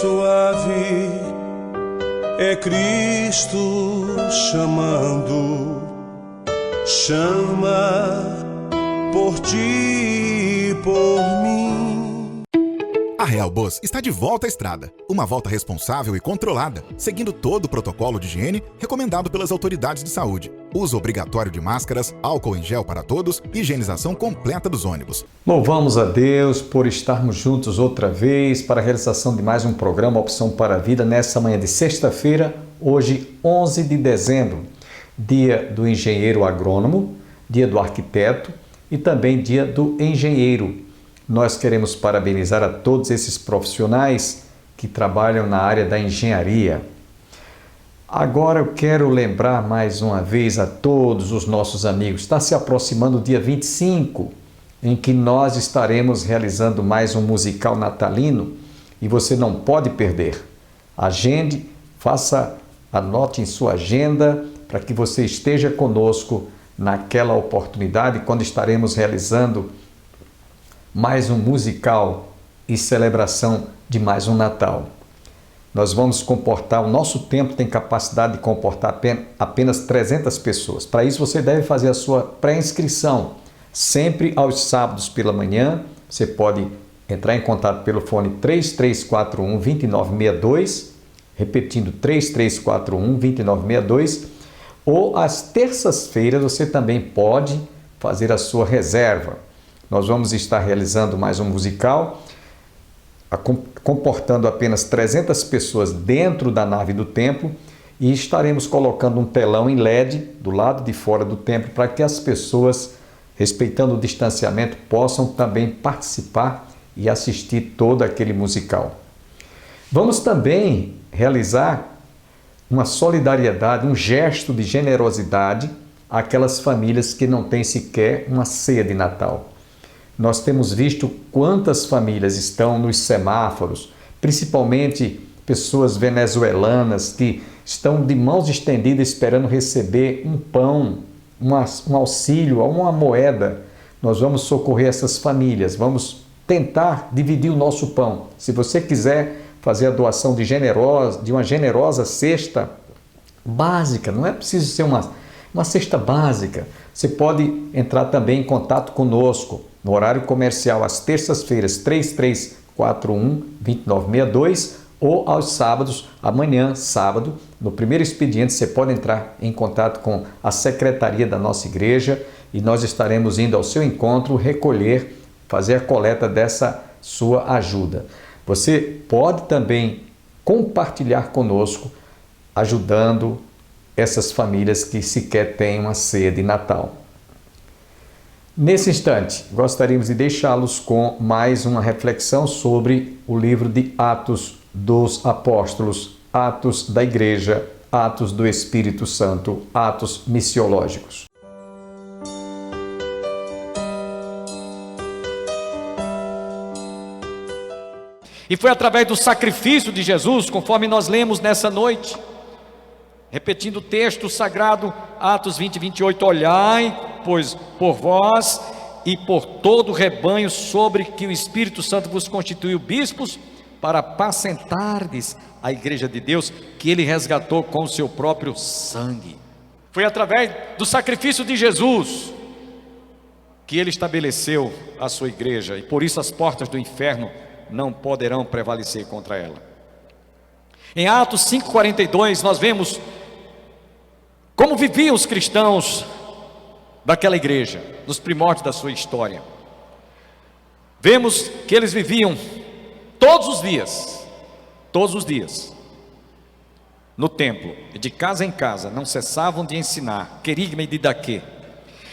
suave, é Cristo chamando, chama por ti e por mim. A Real Bus está de volta à estrada. Uma volta responsável e controlada, seguindo todo o protocolo de higiene recomendado pelas autoridades de saúde. Uso obrigatório de máscaras, álcool em gel para todos e higienização completa dos ônibus. Louvamos a Deus por estarmos juntos outra vez para a realização de mais um programa Opção para a Vida nessa manhã de sexta-feira, hoje 11 de dezembro, dia do engenheiro agrônomo, dia do arquiteto e também dia do engenheiro. Nós queremos parabenizar a todos esses profissionais que trabalham na área da engenharia. Agora eu quero lembrar mais uma vez a todos os nossos amigos, está se aproximando o dia 25, em que nós estaremos realizando mais um musical natalino e você não pode perder. Agende, anote em sua agenda para que você esteja conosco naquela oportunidade quando estaremos realizando mais um musical e celebração de mais um Natal. Nós vamos comportar, o nosso templo tem capacidade de comportar apenas 300 pessoas. Para isso você deve fazer a sua pré-inscrição. Sempre aos sábados pela manhã, você pode entrar em contato pelo fone 3341-2962, repetindo 3341-2962, ou às terças-feiras você também pode fazer a sua reserva. Nós vamos estar realizando mais um musical, comportando apenas 300 pessoas dentro da nave do templo e estaremos colocando um telão em LED do lado de fora do templo para que as pessoas, respeitando o distanciamento, possam também participar e assistir todo aquele musical. Vamos também realizar uma solidariedade, um gesto de generosidade àquelas famílias que não têm sequer uma ceia de Natal. Nós temos visto quantas famílias estão nos semáforos, principalmente pessoas venezuelanas que estão de mãos estendidas esperando receber um pão, um auxílio, uma moeda. Nós vamos socorrer essas famílias, vamos tentar dividir o nosso pão. Se você quiser fazer a doação de uma generosa cesta básica, não é preciso ser uma cesta básica, você pode entrar também em contato conosco no horário comercial às terças-feiras 3341-2962 ou aos sábados, amanhã, sábado, no primeiro expediente você pode entrar em contato com a secretaria da nossa igreja e nós estaremos indo ao seu encontro recolher, fazer a coleta dessa sua ajuda. Você pode também compartilhar conosco, ajudando essas famílias que sequer têm uma ceia de Natal. Nesse instante, gostaríamos de deixá-los com mais uma reflexão sobre o livro de Atos dos Apóstolos, Atos da Igreja, Atos do Espírito Santo, Atos missiológicos. E foi através do sacrifício de Jesus, conforme nós lemos nessa noite, repetindo o texto sagrado, Atos 20, 28, olhai, pois por vós e por todo o rebanho sobre que o Espírito Santo vos constituiu bispos, para apacentardes a igreja de Deus, que ele resgatou com o seu próprio sangue. Foi através do sacrifício de Jesus que ele estabeleceu a sua igreja, e por isso as portas do inferno não poderão prevalecer contra ela. Em Atos 5,42 nós vemos como viviam os cristãos daquela igreja, nos primórdios da sua história. Vemos que eles viviam todos os dias, no templo, e de casa em casa, não cessavam de ensinar, querigma e didaquê,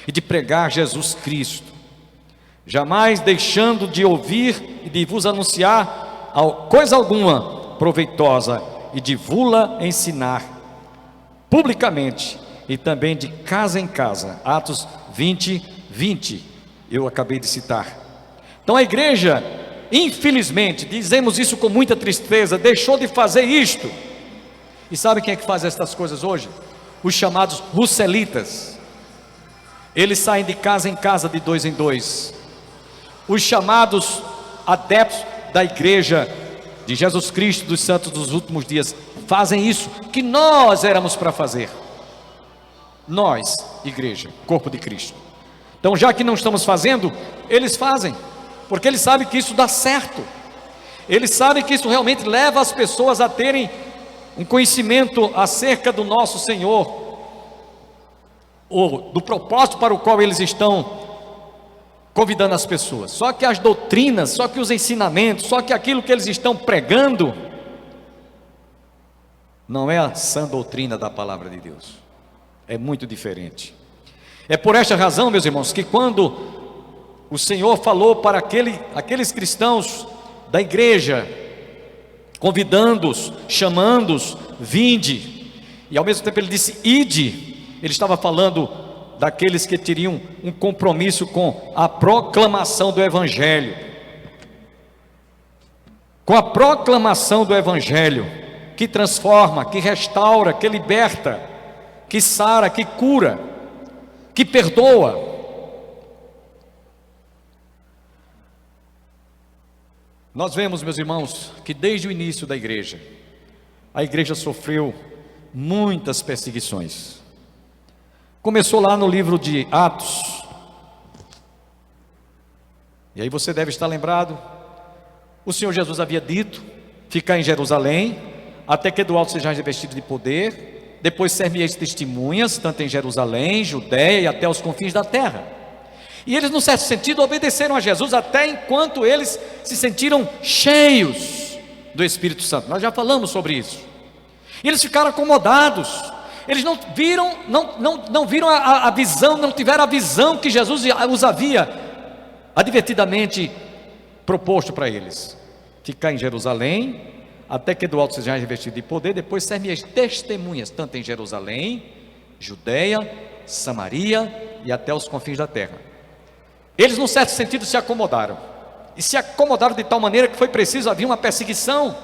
e de pregar Jesus Cristo, jamais deixando de ouvir e de vos anunciar coisa alguma proveitosa, e de vula ensinar publicamente e também de casa em casa. Atos 20, 20, eu acabei de citar. Então a igreja, infelizmente, dizemos isso com muita tristeza, deixou de fazer isto. E sabe quem é que faz estas coisas hoje? Os chamados russelitas. Eles saem de casa em casa, de dois em dois. Os chamados adeptos da igreja de Jesus Cristo, dos santos dos últimos dias, fazem isso que nós éramos para fazer. Nós, igreja, corpo de Cristo. Então, já que não estamos fazendo, eles fazem, porque eles sabem que isso dá certo. Eles sabem que isso realmente leva as pessoas a terem um conhecimento acerca do nosso Senhor, ou do propósito para o qual eles estão convidando as pessoas. Só que as doutrinas, só que os ensinamentos, só que aquilo que eles estão pregando, não é a sã doutrina da palavra de Deus. É muito diferente. É por esta razão, meus irmãos, que quando o Senhor falou para aqueles cristãos da igreja, convidando-os, chamando-os, vinde, e ao mesmo tempo ele disse, ide, ele estava falando daqueles que teriam um compromisso com a proclamação do Evangelho, com a proclamação do Evangelho, que transforma, que restaura, que liberta, que sara, que cura, que perdoa. Nós vemos, meus irmãos, que desde o início da igreja, a igreja sofreu muitas perseguições. Começou lá no livro de Atos, e aí você deve estar lembrado, o Senhor Jesus havia dito, ficar em Jerusalém, até que do alto sejais revestidos de poder, depois ser-me-eis testemunhas, tanto em Jerusalém, Judeia e até os confins da terra. E eles, num certo sentido, obedeceram a Jesus até enquanto eles se sentiram cheios do Espírito Santo. Nós já falamos sobre isso. E eles ficaram acomodados. Eles não viram a visão, não tiveram a visão que Jesus os havia advertidamente proposto para eles. Ficar em Jerusalém, até que do alto sejais revestidos de poder, depois ser-me-eis testemunhas, tanto em Jerusalém, Judeia, Samaria e até os confins da terra. Eles, num certo sentido, se acomodaram. E se acomodaram de tal maneira que foi preciso, havia uma perseguição.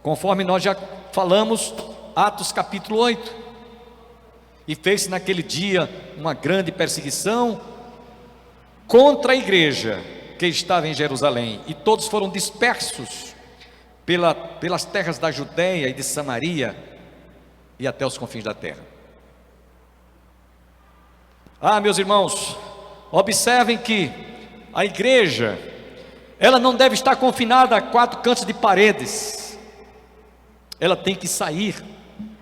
Conforme nós já falamos, Atos capítulo 8. E fez-se naquele dia uma grande perseguição contra a igreja que estava em Jerusalém. E todos foram dispersos pelas terras da Judeia e de Samaria e até os confins da terra. Meus irmãos, observem que a igreja, ela não deve estar confinada a 4 cantos de paredes. Ela tem que sair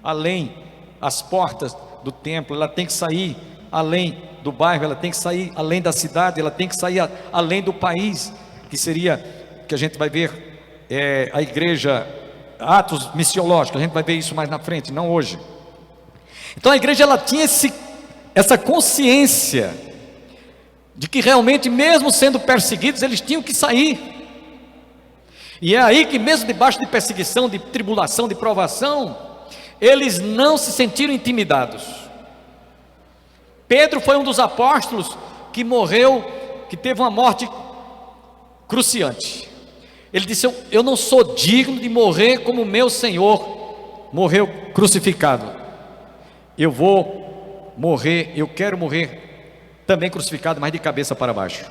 além as portas do templo, ela tem que sair além do bairro, ela tem que sair além da cidade, ela tem que sair além do país, que seria, que a gente vai ver, a igreja, atos missiológicos, a gente vai ver isso mais na frente, não hoje. Então a igreja, ela tinha essa consciência de que realmente, mesmo sendo perseguidos, eles tinham que sair. E é aí que, mesmo debaixo de perseguição, de tribulação, de provação, eles não se sentiram intimidados. Pedro foi um dos apóstolos que morreu, que teve uma morte cruciante. Ele disse, eu não sou digno de morrer como meu Senhor morreu crucificado. Eu vou morrer, eu quero morrer também crucificado, mas de cabeça para baixo.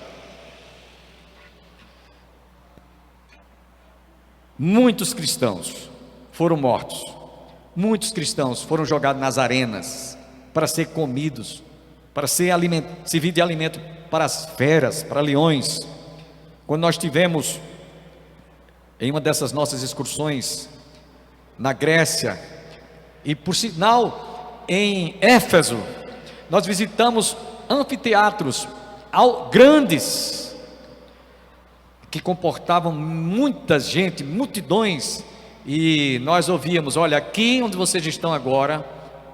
Muitos cristãos foram mortos, muitos cristãos foram jogados nas arenas para ser comidos, para servir de alimento para as feras, para leões. Quando nós tivemos em uma dessas nossas excursões na Grécia, e por sinal em Éfeso, nós visitamos anfiteatros grandes, que comportavam muita gente, multidões, e nós ouvíamos, olha, aqui onde vocês estão agora,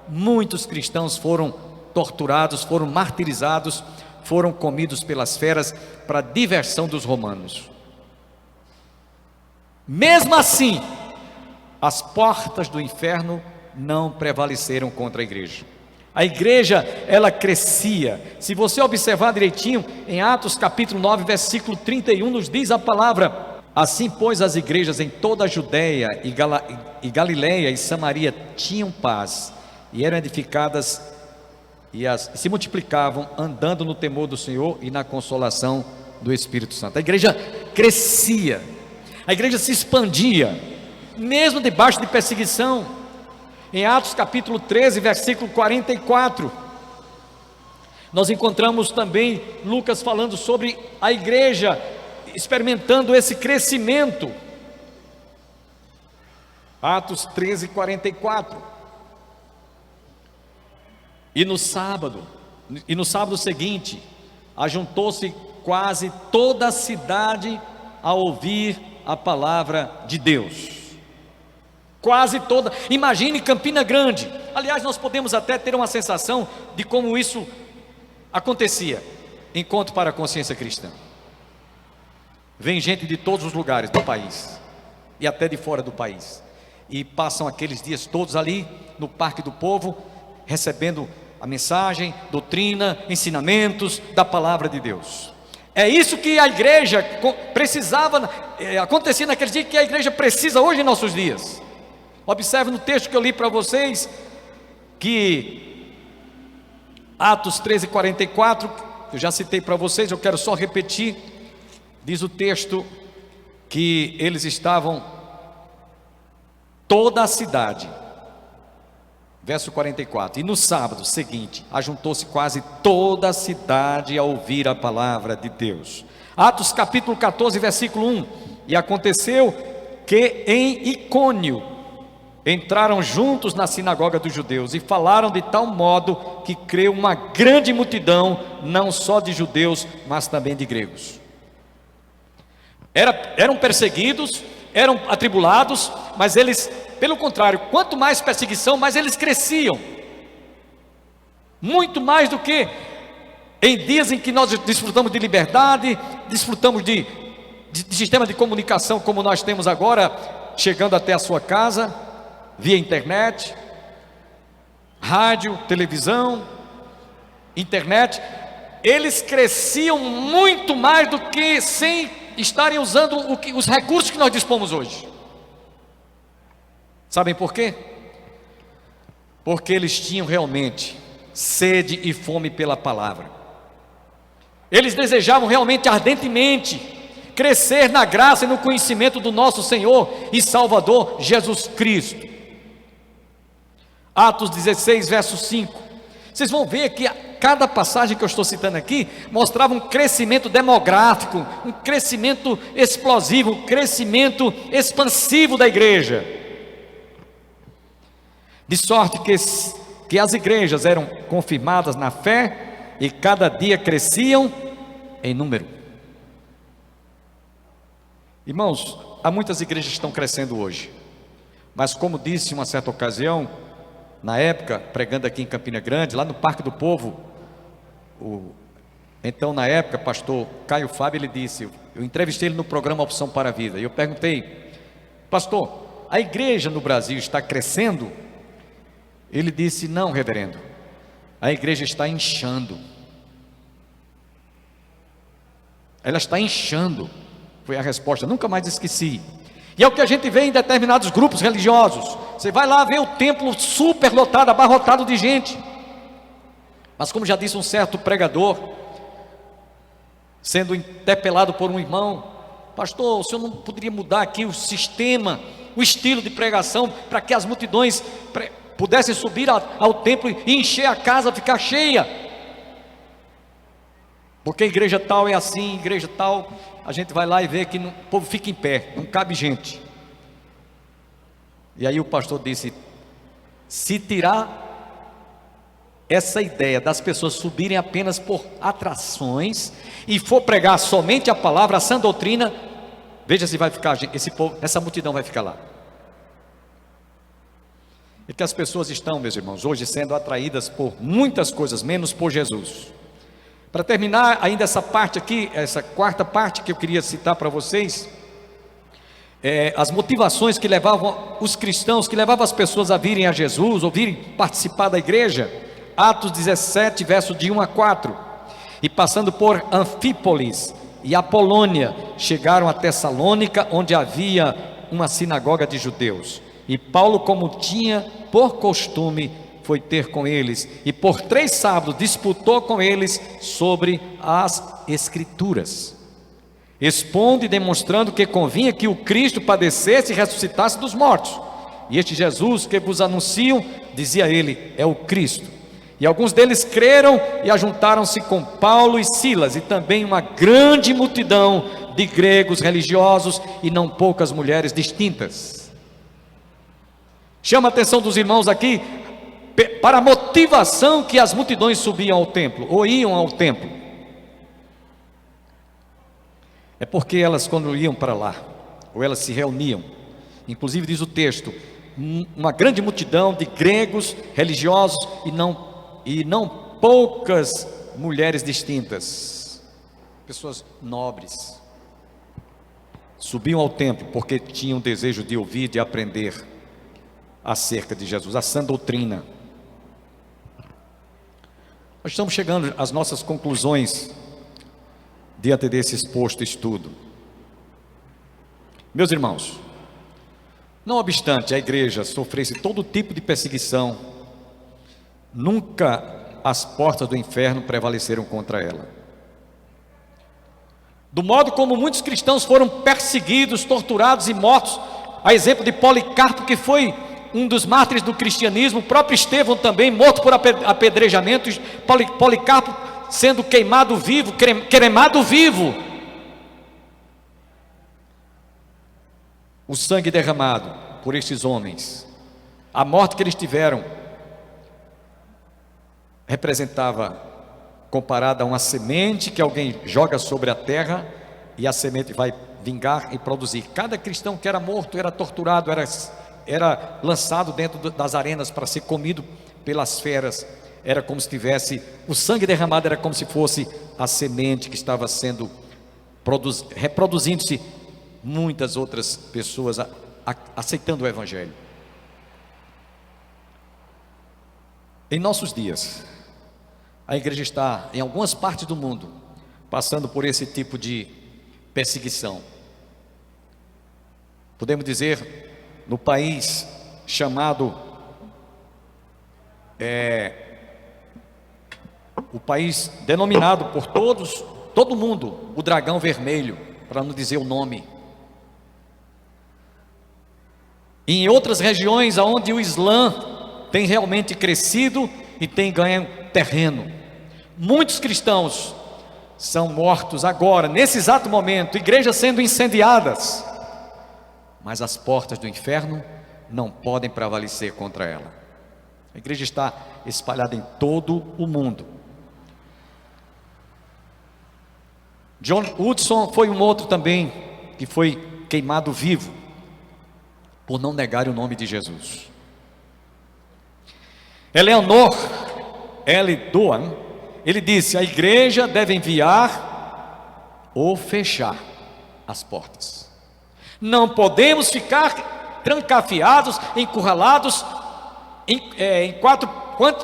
muitos cristãos foram torturados, foram martirizados, foram comidos pelas feras, para diversão dos romanos. Mesmo assim, as portas do inferno não prevaleceram contra a igreja. A igreja, ela crescia. Se você observar direitinho, em Atos capítulo 9, versículo 31, nos diz a palavra: assim, pois, as igrejas em toda a Judeia e Galileia e Samaria tinham paz, e eram edificadas e se multiplicavam, andando no temor do Senhor e na consolação do Espírito Santo. A igreja crescia. A igreja se expandia, mesmo debaixo de perseguição. Em Atos capítulo 13, versículo 44, nós encontramos também Lucas falando sobre a igreja experimentando esse crescimento. Atos 13, 44. E no sábado seguinte, ajuntou-se quase toda a cidade a ouvir a palavra de Deus. Quase toda. Imagine Campina Grande. Aliás, nós podemos até ter uma sensação de como isso acontecia. Encontro para a consciência cristã. Vem gente de todos os lugares do país e até de fora do país, e passam aqueles dias todos ali no Parque do Povo, recebendo a mensagem, doutrina, ensinamentos da palavra de Deus. É isso que a igreja precisava, acontecia naquele dia, que a igreja precisa hoje em nossos dias. Observe no texto que eu li para vocês, que Atos 13, 44, eu já citei para vocês, eu quero só repetir. Diz o texto que eles estavam, toda a cidade, verso 44, e no sábado seguinte, ajuntou-se quase toda a cidade a ouvir a palavra de Deus. Atos capítulo 14, versículo 1, e aconteceu que em Icônio entraram juntos na sinagoga dos judeus e falaram de tal modo que creu uma grande multidão, não só de judeus, mas também de gregos. Eram perseguidos, eram atribulados, mas eles, pelo contrário, quanto mais perseguição, mais eles cresciam. Muito mais do que em dias em que nós desfrutamos de liberdade, desfrutamos de sistema de comunicação como nós temos agora, chegando até a sua casa, via internet, rádio, televisão, internet. Eles cresciam muito mais do que sem estarem usando os recursos que nós dispomos hoje. Sabem por quê? Porque eles tinham realmente sede e fome pela palavra. Eles desejavam realmente ardentemente crescer na graça e no conhecimento do nosso Senhor e Salvador Jesus Cristo. Atos 16, verso 5. Vocês vão ver que cada passagem que eu estou citando aqui mostrava um crescimento demográfico, um crescimento explosivo, um crescimento expansivo da igreja. De sorte que as igrejas eram confirmadas na fé e cada dia cresciam em número. Irmãos, há muitas igrejas que estão crescendo hoje, mas como disse em uma certa ocasião, na época, pregando aqui em Campina Grande, lá no Parque do Povo, então na época, pastor Caio Fábio, ele disse, eu entrevistei ele no programa Opção para a Vida, e eu perguntei, pastor, a igreja no Brasil está crescendo? Ele disse, não, reverendo, a igreja está inchando. Ela está inchando, foi a resposta, nunca mais esqueci. E é o que a gente vê em determinados grupos religiosos. Você vai lá ver o templo super lotado, abarrotado de gente. Mas como já disse um certo pregador, sendo interpelado por um irmão, pastor, o senhor não poderia mudar aqui o sistema, o estilo de pregação, para que as multidões pudessem subir ao templo e encher a casa, ficar cheia? Porque a igreja tal é assim, igreja tal, a gente vai lá e vê que o povo fica em pé, não cabe gente. E aí o pastor disse, se tirar essa ideia das pessoas subirem apenas por atrações e for pregar somente a palavra, a sã doutrina, veja se vai ficar esse povo, essa multidão vai ficar lá. E que as pessoas estão, meus irmãos, hoje sendo atraídas por muitas coisas, menos por Jesus. Para terminar ainda essa parte aqui, essa quarta parte que eu queria citar para vocês, as motivações que levavam os cristãos, que levavam as pessoas a virem a Jesus, ou virem participar da igreja. Atos 17, verso de 1 a 4. E passando por Anfípolis e Apolônia, chegaram a Tessalônica, onde havia uma sinagoga de judeus. E Paulo, como tinha por costume, foi ter com eles, e por 3 sábados disputou com eles sobre as Escrituras. expondo e demonstrando que convinha que o Cristo padecesse e ressuscitasse dos mortos. E este Jesus que vos anunciam, dizia ele, é o Cristo. E alguns deles creram e ajuntaram-se com Paulo e Silas, e também uma grande multidão de gregos religiosos e não poucas mulheres distintas. Chama a atenção dos irmãos aqui para a motivação que as multidões subiam ao templo, ou iam ao templo. É porque elas, quando iam para lá, ou elas se reuniam, inclusive diz o texto, uma grande multidão de gregos religiosos e não poucas mulheres distintas, pessoas nobres, subiam ao templo porque tinham desejo de ouvir, de aprender acerca de Jesus, a sã doutrina. Nós estamos chegando às nossas conclusões diante desse exposto estudo. Meus irmãos, não obstante a igreja sofresse todo tipo de perseguição, nunca as portas do inferno prevaleceram contra ela. Do modo como muitos cristãos foram perseguidos, torturados e mortos, a exemplo de Policarpo, que foi um dos mártires do cristianismo, o próprio Estevão também, morto por apedrejamento, Policarpo sendo queimado vivo, cremado vivo, o sangue derramado por estes homens, a morte que eles tiveram, representava, comparada a uma semente que alguém joga sobre a terra, e a semente vai vingar e produzir. Cada cristão que era morto, era torturado, era lançado dentro das arenas para ser comido pelas feras, era como se tivesse, o sangue derramado era como se fosse a semente que estava sendo reproduzindo-se, muitas outras pessoas aceitando o Evangelho. Em nossos dias, a igreja está em algumas partes do mundo passando por esse tipo de perseguição. Podemos dizer, no país chamado o país denominado por todo mundo, o dragão vermelho, para não dizer o nome. Em outras regiões onde o Islã tem realmente crescido e tem ganho terreno, muitos cristãos são mortos agora, nesse exato momento, igrejas sendo incendiadas, mas as portas do inferno não podem prevalecer contra ela. A igreja está espalhada em todo o mundo. John Hudson foi um outro também que foi queimado vivo por não negar o nome de Jesus. Eleanor L. Doan, ele disse: a igreja deve enviar ou fechar as portas. Não podemos ficar trancafiados, encurralados em quatro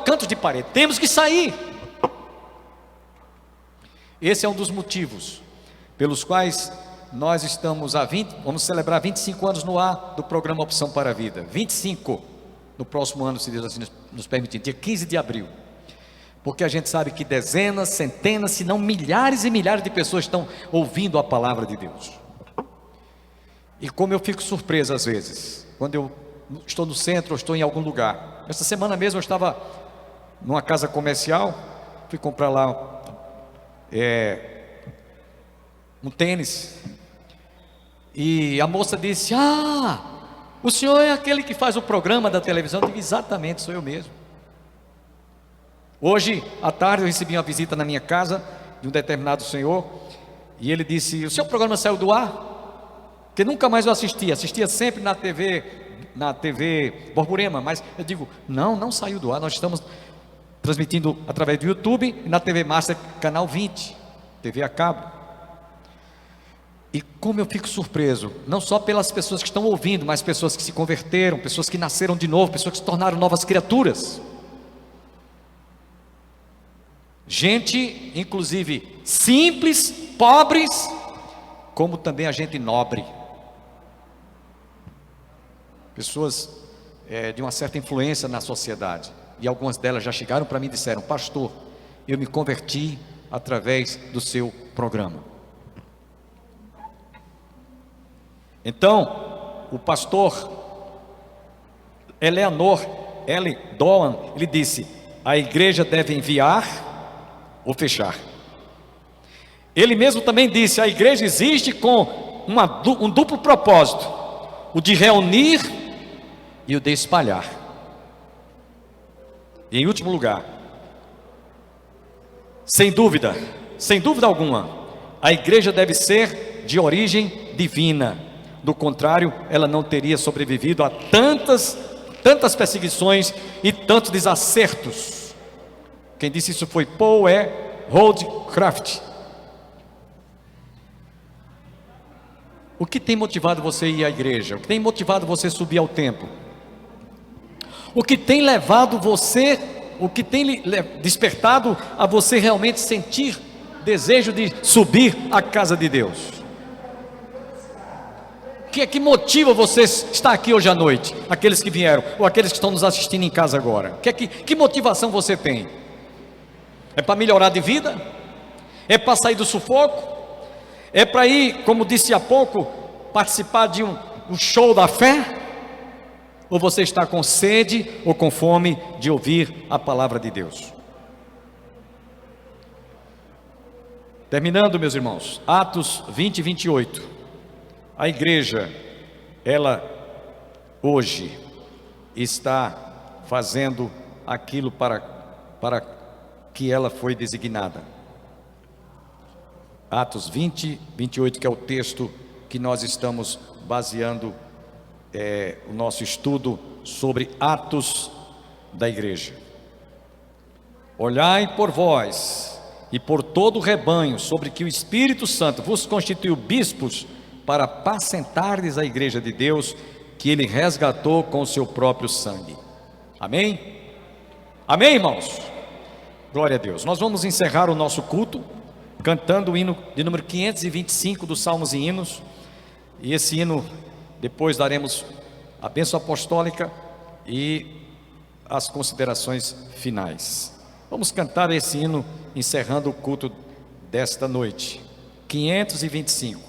cantos de parede. Temos que sair. Esse é um dos motivos pelos quais nós estamos vamos celebrar 25 anos no ar do programa Opção para a Vida. 25 no próximo ano, se Deus assim nos permitir, dia 15 de abril. Porque a gente sabe que dezenas, centenas, se não milhares e milhares de pessoas estão ouvindo a palavra de Deus. E como eu fico surpreso às vezes, quando eu estou no centro ou estou em algum lugar. Essa semana mesmo eu estava numa casa comercial, fui comprar lá um tênis, e a moça disse: o senhor é aquele que faz o programa da televisão? Eu digo: exatamente, sou eu mesmo. Hoje à tarde eu recebi uma visita na minha casa de um determinado senhor, e ele disse: o seu programa saiu do ar? Porque nunca mais eu assistia sempre na TV Borborema, mas eu digo: não saiu do ar, nós estamos transmitindo através do YouTube e na TV Master, canal 20, TV a cabo. E como eu fico surpreso, não só pelas pessoas que estão ouvindo, mas pessoas que se converteram, pessoas que nasceram de novo, pessoas que se tornaram novas criaturas. Gente, inclusive, simples, pobres, como também a gente nobre. Pessoas de uma certa influência na sociedade. E algumas delas já chegaram para mim e disseram: pastor, eu me converti através do seu programa. Então, o pastor Eleanor L. Doan, ele disse: a igreja deve enviar ou fechar. Ele mesmo também disse: a igreja existe com um duplo propósito, o de reunir e o de espalhar. E em último lugar, sem dúvida alguma, a igreja deve ser de origem divina. Do contrário, ela não teria sobrevivido a tantas perseguições e tantos desacertos. Quem disse isso foi Paul E. Holdcraft. O que tem motivado você a ir à igreja? O que tem motivado você a subir ao templo? O que tem levado você, o que tem despertado a você realmente sentir desejo de subir à casa de Deus? O que é que motiva você estar aqui hoje à noite? Aqueles que vieram, ou aqueles que estão nos assistindo em casa agora. Que motivação você tem? É para melhorar de vida? É para sair do sufoco? É para ir, como disse há pouco, participar de um show da fé? Ou você está com sede ou com fome de ouvir a palavra de Deus? Terminando, meus irmãos, Atos 20 e 28. A igreja, ela hoje está fazendo aquilo para que ela foi designada. Atos 20, 28, que é o texto que nós estamos baseando o nosso estudo sobre Atos da igreja. Olhai por vós e por todo o rebanho, sobre que o Espírito Santo vos constituiu bispos, para apacentardes a igreja de Deus, que Ele resgatou com o seu próprio sangue. Amém? Amém, irmãos? Glória a Deus. Nós vamos encerrar o nosso culto cantando o hino de número 525 dos Salmos e Hinos. E esse hino, depois daremos a bênção apostólica e as considerações finais. Vamos cantar esse hino encerrando o culto desta noite. 525.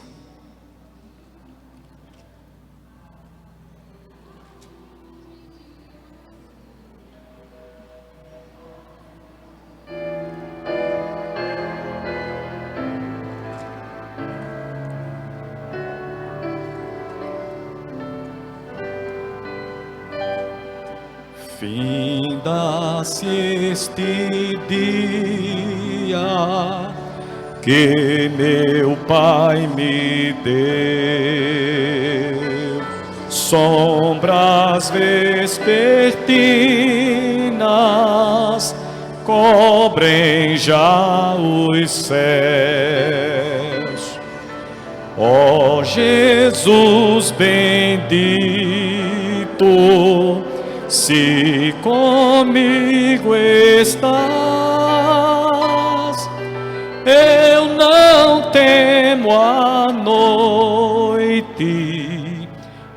Finda-se este dia que meu Pai me deu, sombras vespertinas cobrem já os céus. Ó Jesus bendito, se comigo estás, eu não temo a noite,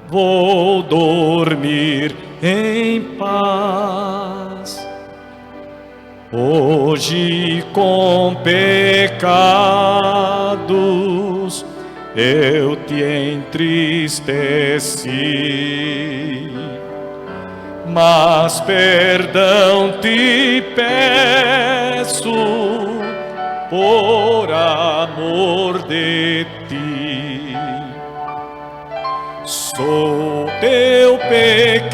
vou dormir em paz. Hoje com pecados eu te entristeci, mas perdão te peço por amor de ti. Sou teu pequenino,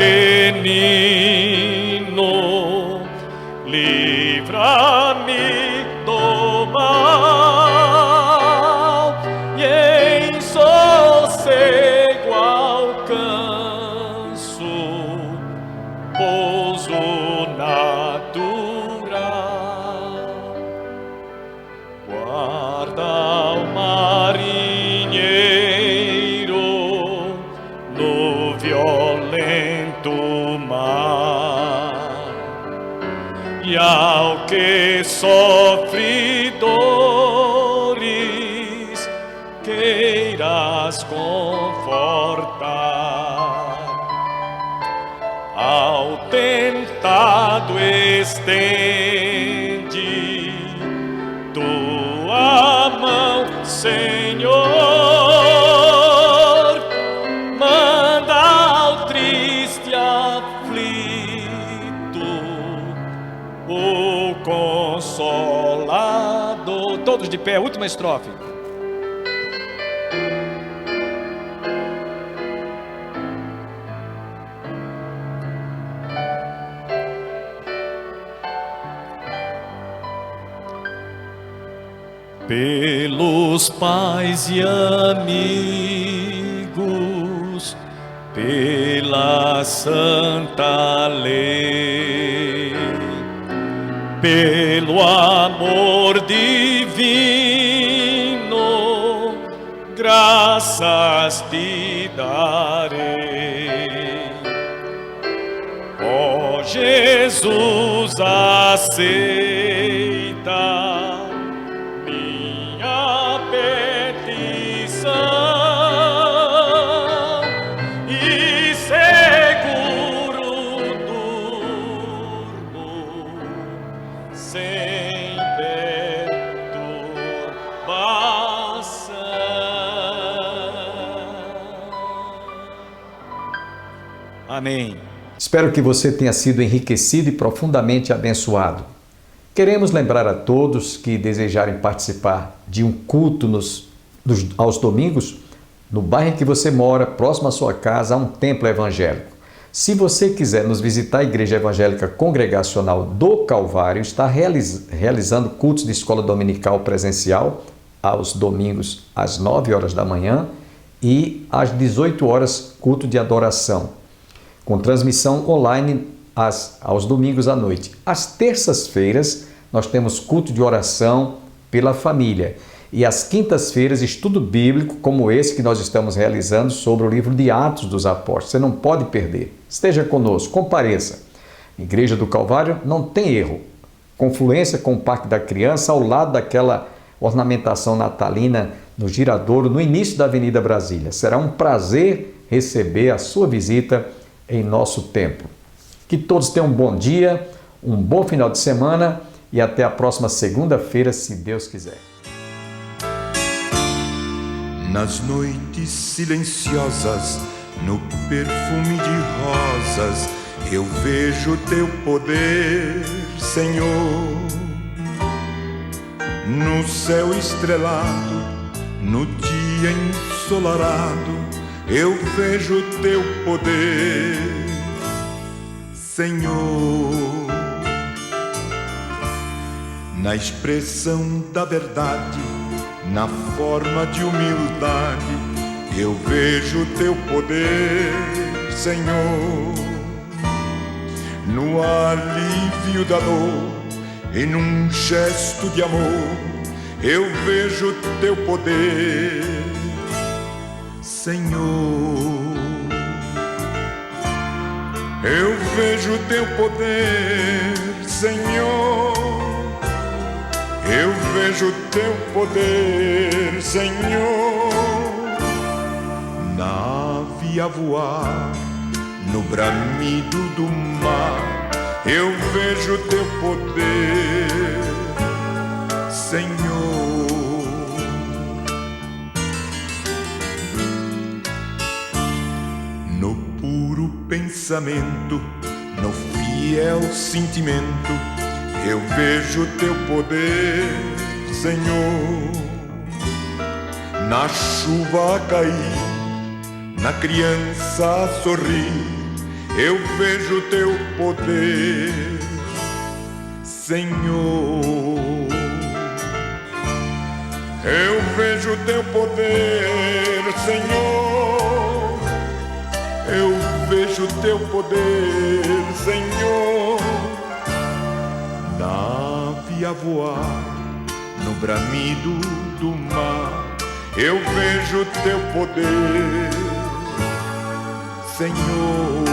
livra-me do mal, e em sossego alcanço pouso natural. Guarda o marinheiro no violento mar, e ao que sofre dores queiras confortar. Ao tentado estende tua mão, Senhor, todos de pé, última estrofe. Pelos pais e amigos, pela santa lei, pelo amor divino, graças te darei. Ó Jesus, aceita Amém. Espero que você tenha sido enriquecido e profundamente abençoado. Queremos lembrar a todos que desejarem participar de um culto aos domingos, no bairro em que você mora, próximo à sua casa, há um templo evangélico. Se você quiser nos visitar, a Igreja Evangélica Congregacional do Calvário está realizando cultos de escola dominical presencial aos domingos às 9 horas da manhã e às 18 horas culto de adoração, com transmissão online aos domingos à noite. Às terças-feiras, nós temos culto de oração pela família. E às quintas-feiras, estudo bíblico como esse que nós estamos realizando sobre o livro de Atos dos Apóstolos. Você não pode perder. Esteja conosco, compareça. Igreja do Calvário não tem erro. Confluência com o Parque da Criança, ao lado daquela ornamentação natalina no Giradouro, no início da Avenida Brasília. Será um prazer receber a sua visita em nosso templo. Que todos tenham um bom dia, um bom final de semana e até a próxima segunda-feira, se Deus quiser. Nas noites silenciosas, no perfume de rosas, eu vejo teu poder, Senhor. No céu estrelado, no dia ensolarado, eu vejo teu poder, Senhor. Na expressão da verdade, na forma de humildade, eu vejo teu poder, Senhor. No alívio da dor e num gesto de amor, eu vejo teu poder, Senhor. Eu vejo teu poder, Senhor. Eu vejo teu poder, Senhor. Na ave a voar, no bramido do mar, eu vejo teu poder, Senhor. No puro pensamento, no fiel sentimento, eu vejo teu poder, Senhor. Na chuva a cair, na criança a sorrir, eu vejo teu poder, Senhor. Eu vejo teu poder, Senhor. Eu vejo teu poder, Senhor. Na ave a voar, no bramido do mar, eu vejo teu poder, Senhor.